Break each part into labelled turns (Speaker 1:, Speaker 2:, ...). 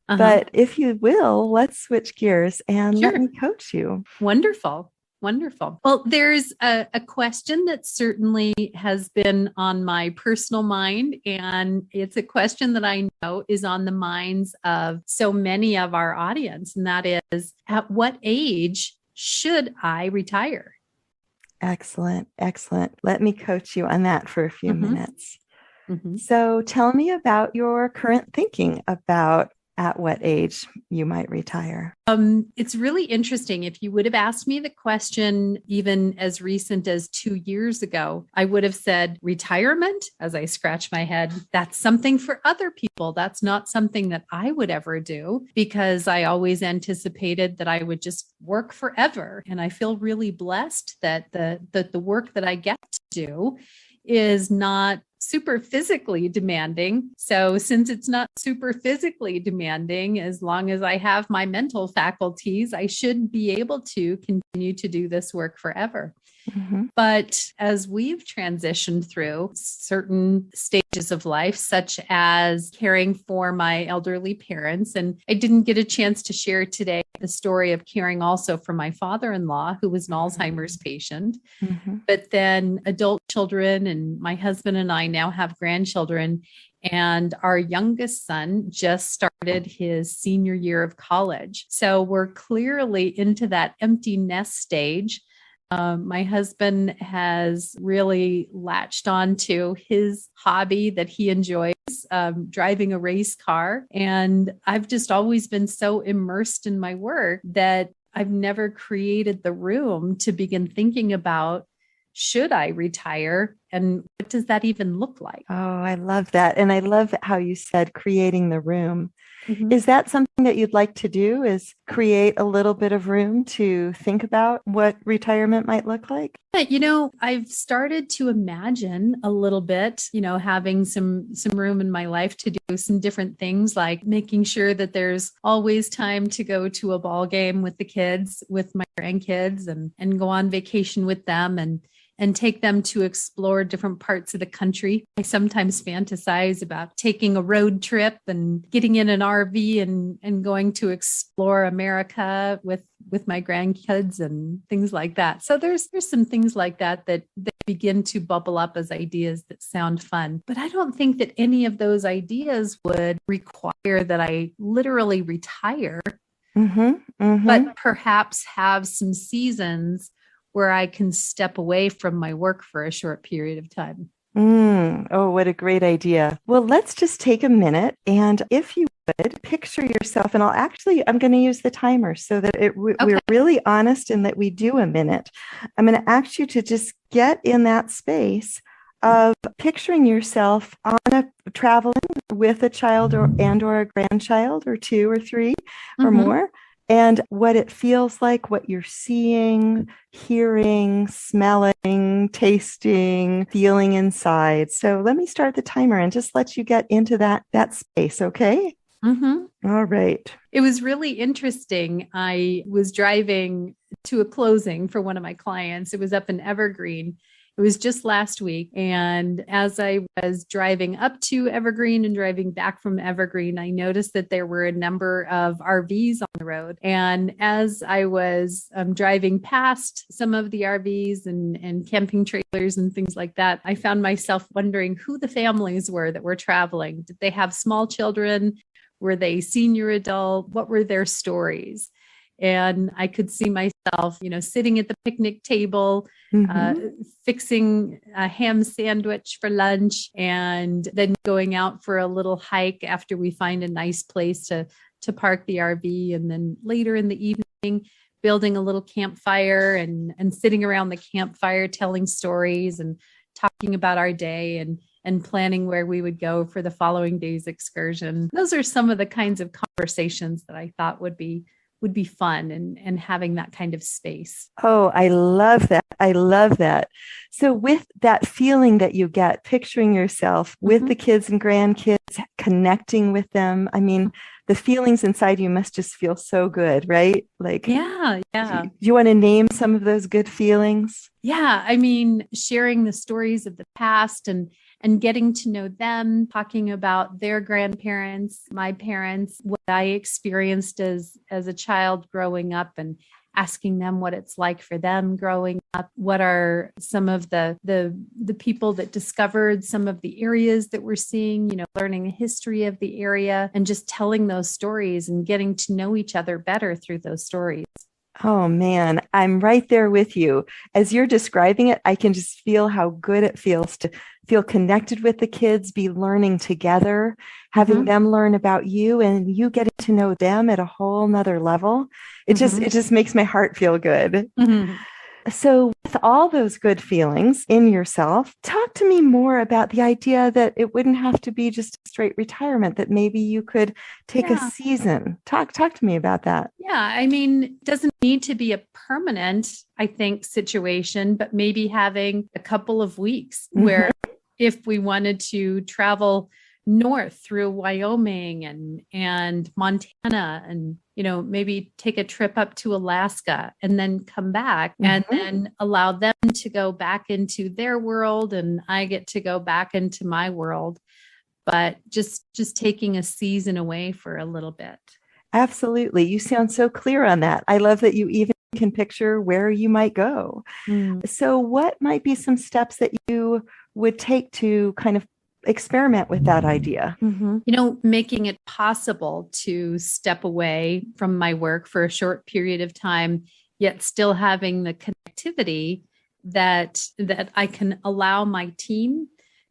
Speaker 1: Uh-huh.
Speaker 2: But if you will, let's switch gears and let
Speaker 1: Sure.
Speaker 2: me coach you.
Speaker 1: Wonderful. Wonderful. Well, there's a question that certainly has been on my personal mind, and it's a question that I know is on the minds of so many of our audience, and that is, at what age should I retire?
Speaker 2: Excellent. Excellent. Let me coach you on that for a few
Speaker 1: Mm-hmm.
Speaker 2: minutes.
Speaker 1: Mm-hmm.
Speaker 2: So tell me about your current thinking about at what age you might retire.
Speaker 1: It's really interesting. If you would have asked me the question even as recent as 2 years ago, I would have said retirement as I scratch my head. That's something for other people. That's not something that I would ever do because I always anticipated that I would just work forever. And I feel really blessed that the work that I get to do is not super physically demanding. So, since it's not super physically demanding, as long as I have my mental faculties, I should be able to continue to do this work forever.
Speaker 2: Mhm.
Speaker 1: But as we've transitioned through certain stages of life, such as caring for my elderly parents, and I didn't get a chance to share today the story of caring also for my father in law, who was an Alzheimer's patient.
Speaker 2: Mhm.
Speaker 1: But then adult children, and my husband and I now have grandchildren. And our youngest son just started his senior year of college. So we're clearly into that empty nest stage. My husband has really latched on to his hobby that he enjoys, driving a race car. And I've just always been so immersed in my work that I've never created the room to begin thinking about, should I retire? And what does that even look like?
Speaker 2: Oh, I love that. And I love how you said creating the room.
Speaker 1: Mhm.
Speaker 2: Is that something that you'd like to do, is create a little bit of room to think about what retirement might look like?
Speaker 1: I've started to imagine a little bit, having some room in my life to do some different things, like making sure that there's always time to go to a ball game with the kids, with my grandkids, and go on vacation with them, and take them to explore different parts of the country. I sometimes fantasize about taking a road trip and getting in an RV and going to explore America with my grandkids and things like that. So there's some things like that begin to bubble up as ideas that sound fun. But I don't think that any of those ideas would require that I literally retire,
Speaker 2: Mm-hmm. Mm-hmm.
Speaker 1: but perhaps have some seasons where I can step away from my work for a short period of time.
Speaker 2: Oh, what a great idea. Well, let's just take a minute, and if you would picture yourself, and I'm going to use the timer so that we're
Speaker 1: Okay.
Speaker 2: really honest and that we do a minute. I'm going to ask you to just get in that space of picturing yourself on a traveling with a child or a grandchild or two or three or
Speaker 1: Mm-hmm.
Speaker 2: more, and what it feels like, what you're seeing, hearing, smelling, tasting, feeling inside. So let me start the timer and just let you get into that space, okay?
Speaker 1: Mm-hmm.
Speaker 2: All right.
Speaker 1: It was really interesting. I was driving to a closing for one of my clients. It was up in Evergreen. It was just last week. And as I was driving up to Evergreen and driving back from Evergreen, I noticed that there were a number of RVs on the road. And as I was driving past some of the RVs and camping trailers and things like that, I found myself wondering who the families were that were traveling. Did they have small children? Were they senior adult? What were their stories? And I could see myself, sitting at the picnic table, uh,
Speaker 2: Mm-hmm.
Speaker 1: fixing a ham sandwich for lunch, and then going out for a little hike after we find a nice place to park the RV. And then later in the evening, building a little campfire and sitting around the campfire, telling stories and talking about our day and planning where we would go for the following day's excursion. Those are some of the kinds of conversations that I thought would be fun, and having that kind of space.
Speaker 2: Oh, I love that. I love that. So, with that feeling that you get, picturing yourself with the
Speaker 1: Mm-hmm.
Speaker 2: kids and grandkids, connecting with them, I mean, the feelings inside you must just feel so good, right? Like,
Speaker 1: Yeah,
Speaker 2: do
Speaker 1: yeah.
Speaker 2: you want to name some of those good feelings?
Speaker 1: Yeah, I mean, sharing the stories of the past, and getting to know them, talking about their grandparents, my parents, what I experienced as a child growing up, and asking them what it's like for them growing up. What are some of the people that discovered some of the areas that we're seeing, learning the history of the area and just telling those stories and getting to know each other better through those stories.
Speaker 2: Oh man, I'm right there with you. As you're describing it, I can just feel how good it feels to feel connected with the kids, be learning together, having them learn about you and you getting to know them at a whole nother level. It just makes my heart feel good. So with all those good feelings in yourself, talk to me more about the idea that it wouldn't have to be just a straight retirement, that maybe you could take a season. Talk to me about that.
Speaker 1: Yeah. I mean, it doesn't need to be a permanent, I think, situation, but maybe having a couple of weeks where if we wanted to travel north through Wyoming and Montana and, maybe take a trip up to Alaska and then come back and then allow them to go back into their world and I get to go back into my world, but just taking a season away for a little bit.
Speaker 2: Absolutely. You sound so clear on that. I love that you even can picture where you might go. So what might be some steps that you would take to kind of experiment with that idea?
Speaker 1: Making it possible to step away from my work for a short period of time, yet still having the connectivity that I can allow my team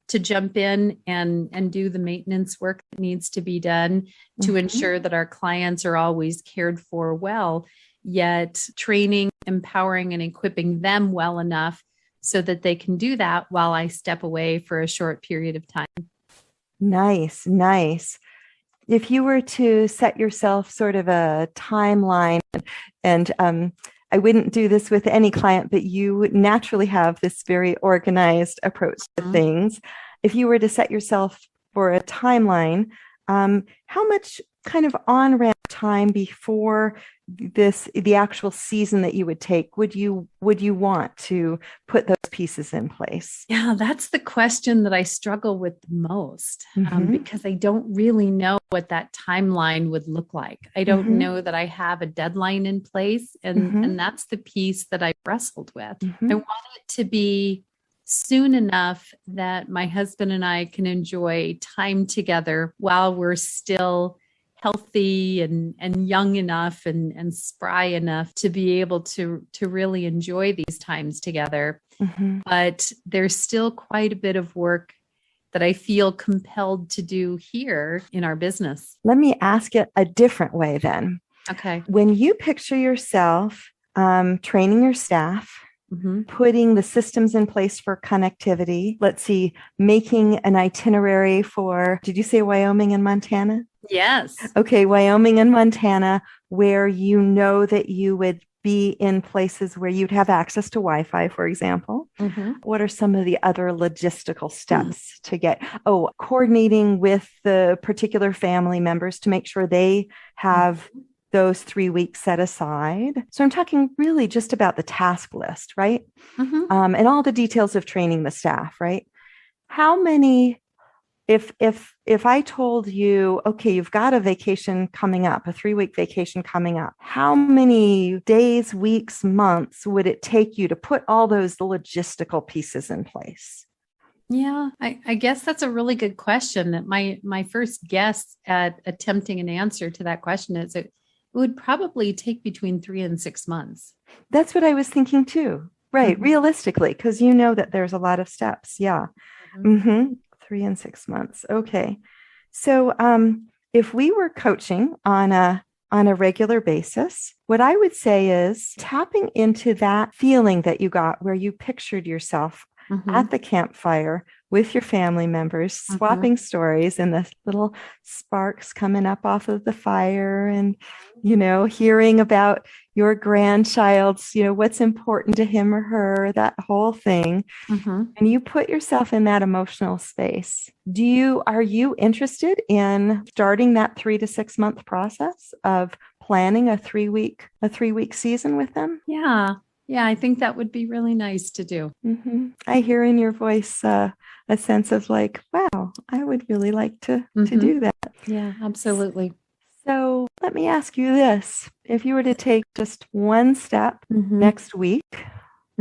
Speaker 1: to jump in and do the maintenance work that needs to be done to ensure that our clients are always cared for well, yet training, empowering, and equipping them well enough so that they can do that while I step away for a short period of time.
Speaker 2: Nice. If you were to set yourself sort of a timeline, and I wouldn't do this with any client, but you naturally have this very organized approach to things. If you were to set yourself for a timeline, how much kind of on-ramp time before the actual season that you would take would you want to put those pieces in place?
Speaker 1: Yeah, that's the question that I struggle with the most because I don't really know what that timeline would look like. I don't know that I have a deadline in place, and that's the piece that I wrestled with. I want it to be soon enough that my husband and I can enjoy time together while we're still healthy and young enough and spry enough to be able to really enjoy these times together. But there's still quite a bit of work that I feel compelled to do here in our business.
Speaker 2: Let me ask it a different way then.
Speaker 1: Okay.
Speaker 2: When you picture yourself training your staff, putting the systems in place for connectivity, let's see, making an itinerary for, did you say Wyoming and Montana?
Speaker 1: Yes.
Speaker 2: Okay, Wyoming and Montana, where you know that you would be in places where you'd have access to Wi-Fi, for example. What are some of the other logistical steps to get? Oh, coordinating with the particular family members to make sure they have those 3 weeks set aside. So I'm talking really just about the task list, right? And all the details of training the staff, right? How many, if I told you, okay, you've got a vacation coming up, a 3-week vacation coming up, how many days, weeks, months would it take you to put all those logistical pieces in place?
Speaker 1: Yeah, I guess that's a really good question. That my first guess at attempting an answer to that question is it would probably take between 3 and 6 months.
Speaker 2: That's what I was thinking too. Right. Realistically, because you know that there's a lot of steps. Yeah. 3 and 6 months. Okay. So if we were coaching on a regular basis, what I would say is tapping into that feeling that you got where you pictured yourself at the campfire with your family members, swapping stories and the little sparks coming up off of the fire and, hearing about your grandchild's, what's important to him or her, that whole thing. And you put yourself in that emotional space. Are you interested in starting that 3 to 6 month process of planning a 3-week season with them?
Speaker 1: Yeah. Yeah, I think that would be really nice to do.
Speaker 2: I hear in your voice a sense of like, wow, I would really like to
Speaker 1: Mhm.
Speaker 2: do that.
Speaker 1: Yeah, absolutely.
Speaker 2: So let me ask you this. If you were to take just one step
Speaker 1: Mhm.
Speaker 2: next week,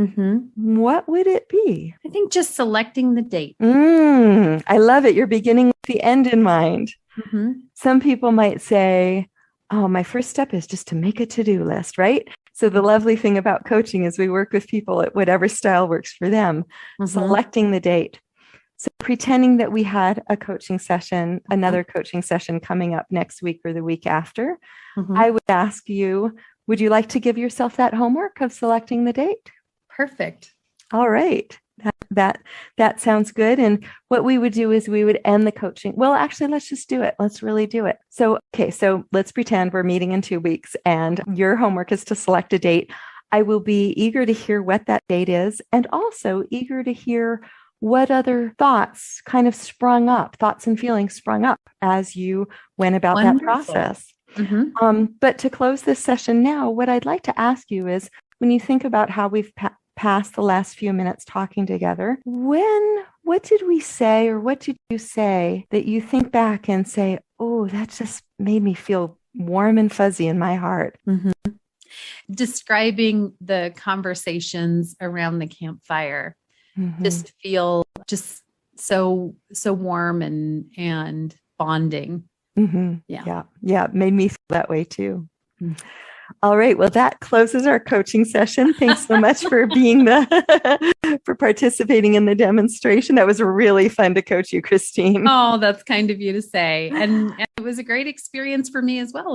Speaker 1: Mhm.
Speaker 2: what would it be?
Speaker 1: I think just selecting the date.
Speaker 2: I love it. You're beginning with the end in mind.
Speaker 1: Mhm.
Speaker 2: Some people might say, oh, my first step is just to make a to-do list, right? So the lovely thing about coaching is we work with people at whatever style works for them,
Speaker 1: Mhm.
Speaker 2: selecting the date. So pretending that we had a coaching session, another coaching session coming up next week or the week after,
Speaker 1: Mhm.
Speaker 2: I would ask you, would you like to give yourself that homework of selecting the date?
Speaker 1: Perfect.
Speaker 2: All right. That sounds good. And what we would do is we would end the coaching. Well, actually, let's just do it. Let's really do it. So, okay, so let's pretend we're meeting in 2 weeks and your homework is to select a date. I will be eager to hear what that date is and also eager to hear what other thoughts kind of sprung up, thoughts and feelings sprung up as you went about that
Speaker 1: Wonderful.
Speaker 2: process.
Speaker 1: Mhm.
Speaker 2: But to close this session now, what I'd like to ask you is when you think about how we've passed the last few minutes talking together, what did we say or what did you say that you think back and say, oh, that just made me feel warm and fuzzy in my heart?
Speaker 1: Mhm. Describing the conversations around the campfire just feel just so warm and bonding.
Speaker 2: Yeah. It made me feel that way too.
Speaker 1: Mm.
Speaker 2: All right. Well, that closes our coaching session. Thanks so much for being for participating in the demonstration. That was really fun to coach you, Christine.
Speaker 1: Oh, that's kind of you to say. And it was a great experience for me as well.